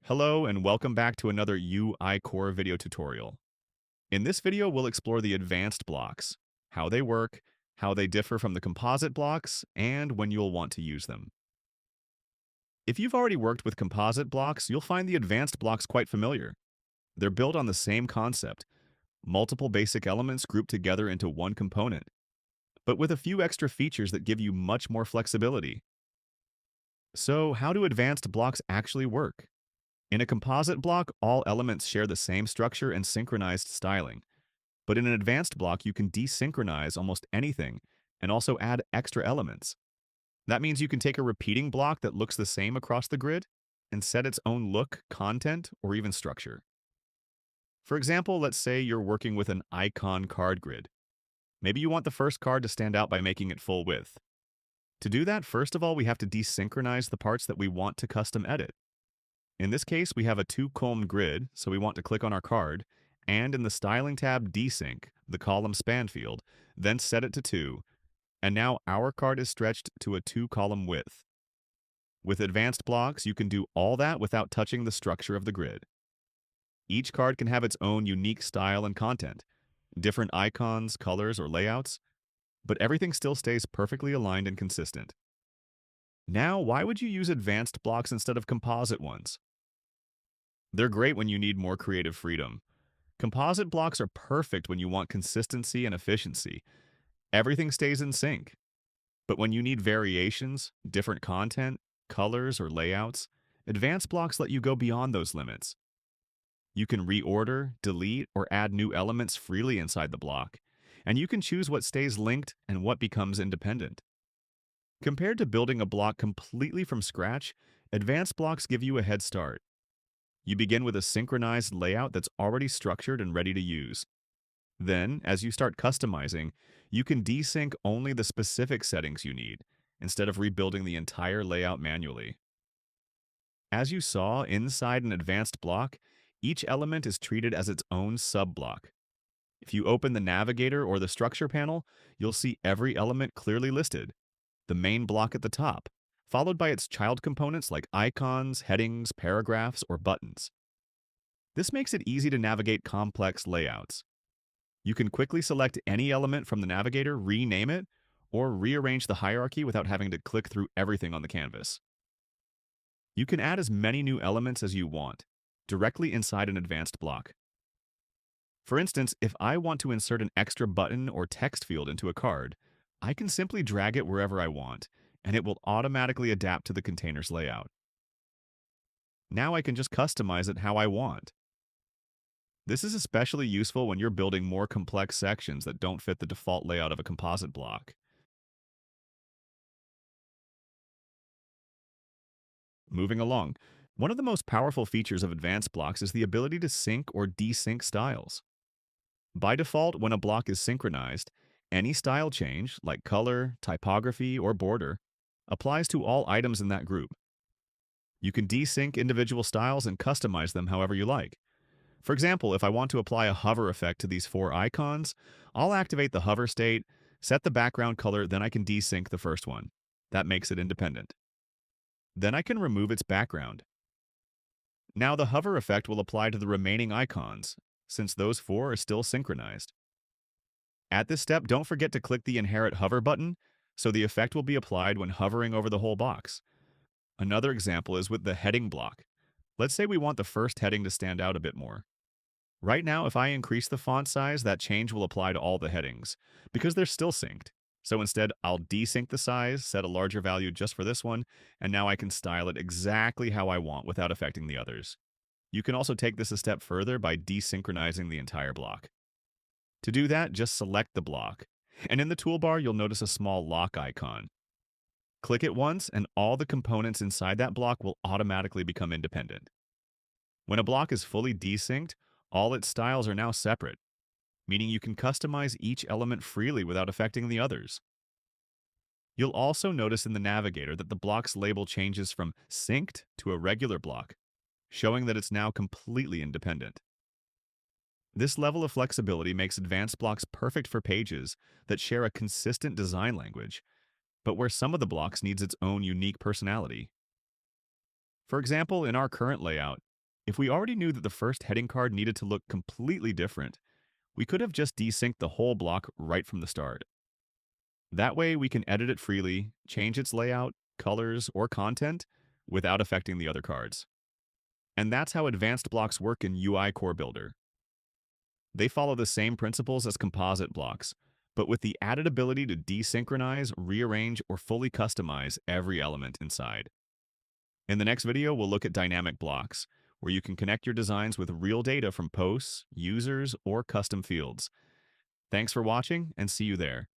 Hello and welcome back to another UiCore video tutorial. In this video, we'll explore the advanced blocks, how they work, how they differ from the composite blocks, and when you'll want to use them. If you've already worked with composite blocks, you'll find the advanced blocks quite familiar. They're built on the same concept, multiple basic elements grouped together into one component, but with a few extra features that give you much more flexibility. So, how do advanced blocks actually work? In a composite block, all elements share the same structure and synchronized styling. But in an advanced block, you can desynchronize almost anything and also add extra elements. That means you can take a repeating block that looks the same across the grid and set its own look, content, or even structure. For example, let's say you're working with an icon card grid. Maybe you want the first card to stand out by making it full width. To do that, first of all, we have to desynchronize the parts that we want to custom edit. In this case, we have a two-column grid, so we want to click on our card, and in the Styling tab, Desync, the column span field, then set it to 2, and now our card is stretched to a 2-column width. With advanced blocks, you can do all that without touching the structure of the grid. Each card can have its own unique style and content, different icons, colors, or layouts, but everything still stays perfectly aligned and consistent. Now, why would you use advanced blocks instead of composite ones? They're great when you need more creative freedom. Composite blocks are perfect when you want consistency and efficiency. Everything stays in sync. But when you need variations, different content, colors, or layouts, advanced blocks let you go beyond those limits. You can reorder, delete, or add new elements freely inside the block, and you can choose what stays linked and what becomes independent. Compared to building a block completely from scratch, advanced blocks give you a head start. You begin with a synchronized layout that's already structured and ready to use. Then, as you start customizing, you can desync only the specific settings you need, instead of rebuilding the entire layout manually. As you saw, inside an advanced block, each element is treated as its own sub-block. If you open the navigator or the structure panel, you'll see every element clearly listed, the main block at the top, followed by its child components like icons, headings, paragraphs, or buttons. This makes it easy to navigate complex layouts. You can quickly select any element from the navigator, rename it, or rearrange the hierarchy without having to click through everything on the canvas. You can add as many new elements as you want, directly inside an advanced block. For instance, if I want to insert an extra button or text field into a card, I can simply drag it wherever I want, and it will automatically adapt to the container's layout. Now I can just customize it how I want. This is especially useful when you're building more complex sections that don't fit the default layout of a composite block. Moving along, one of the most powerful features of advanced blocks is the ability to sync or desync styles. By default, when a block is synchronized, any style change, like color, typography, or border, applies to all items in that group. You can desync individual styles and customize them however you like. For example, if I want to apply a hover effect to these 4 icons, I'll activate the hover state, set the background color, then I can desync the first one. That makes it independent. Then I can remove its background. Now the hover effect will apply to the remaining icons, since those 4 are still synchronized. At this step, don't forget to click the Inherit Hover button, so the effect will be applied when hovering over the whole box. Another example is with the heading block. Let's say we want the first heading to stand out a bit more. Right now, if I increase the font size, that change will apply to all the headings, because they're still synced. So instead, I'll desync the size, set a larger value just for this one, and now I can style it exactly how I want without affecting the others. You can also take this a step further by desynchronizing the entire block. To do that, just select the block, and in the toolbar, you'll notice a small lock icon. Click it once, and all the components inside that block will automatically become independent. When a block is fully desynced, all its styles are now separate, meaning you can customize each element freely without affecting the others. You'll also notice in the navigator that the block's label changes from synced to a regular block, showing that it's now completely independent. This level of flexibility makes advanced blocks perfect for pages that share a consistent design language, but where some of the blocks needs its own unique personality. For example, in our current layout, If we already knew that the first heading card needed to look completely different, we could have just desynced the whole block right from the start. That way, we can edit it freely, change its layout, colors, or content without affecting the other cards. And that's how advanced blocks work in UiCore Builder. They follow the same principles as composite blocks, but with the added ability to desynchronize, rearrange, or fully customize every element inside. In the next video, we'll look at dynamic blocks, where you can connect your designs with real data from posts, users, or custom fields. Thanks for watching, and see you there.